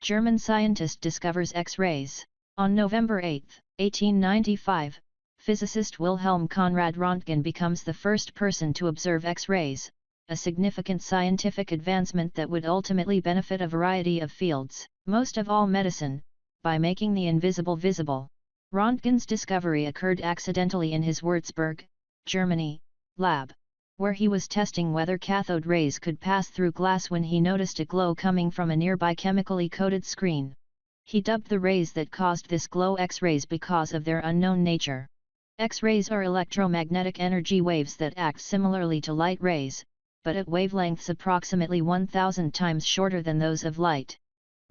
German scientist discovers X-rays. On November 8, 1895, physicist Wilhelm Conrad Röntgen becomes the first person to observe X-rays, a significant scientific advancement that would ultimately benefit a variety of fields, most of all medicine, by making the invisible visible. Röntgen's discovery occurred accidentally in his Würzburg, Germany, lab, where he was testing whether cathode rays could pass through glass when he noticed a glow coming from a nearby chemically coated screen. He dubbed the rays that caused this glow X-rays because of their unknown nature. X-rays are electromagnetic energy waves that act similarly to light rays, but at wavelengths approximately 1,000 times shorter than those of light.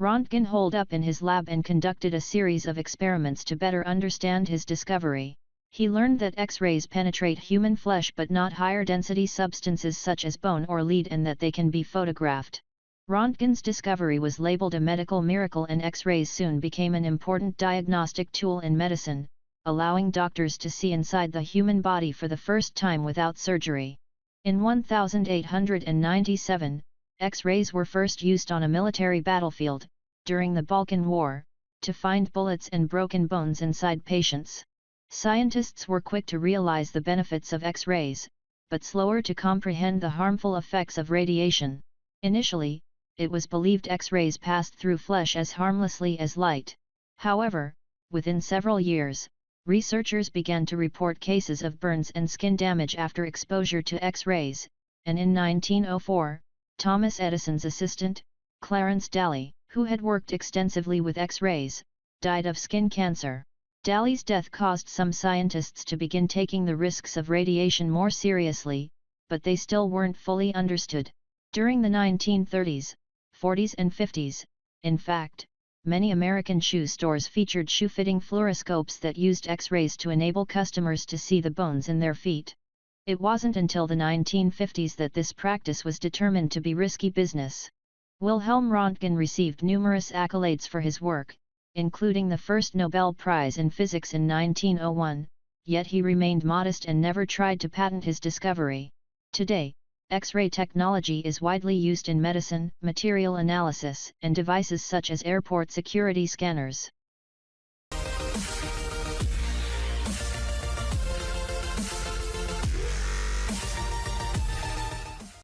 Röntgen holed up in his lab and conducted a series of experiments to better understand his discovery. He learned that X-rays penetrate human flesh but not higher density substances such as bone or lead, and that they can be photographed. Röntgen's discovery was labeled a medical miracle, and X-rays soon became an important diagnostic tool in medicine, allowing doctors to see inside the human body for the first time without surgery. In 1897, X-rays were first used on a military battlefield, during the Balkan War, to find bullets and broken bones inside patients. Scientists were quick to realize the benefits of X-rays, but slower to comprehend the harmful effects of radiation. Initially, it was believed X-rays passed through flesh as harmlessly as light. However, within several years, researchers began to report cases of burns and skin damage after exposure to X-rays, and in 1904, Thomas Edison's assistant, Clarence Daly, who had worked extensively with X-rays, died of skin cancer. Daly's death caused some scientists to begin taking the risks of radiation more seriously, but they still weren't fully understood. During the 1930s, 40s and 50s, in fact, many American shoe stores featured shoe-fitting fluoroscopes that used X-rays to enable customers to see the bones in their feet. It wasn't until the 1950s that this practice was determined to be risky business. Wilhelm Röntgen received numerous accolades for his work, including the first Nobel Prize in Physics in 1901, yet he remained modest and never tried to patent his discovery. Today, X-ray technology is widely used in medicine, material analysis, and devices such as airport security scanners.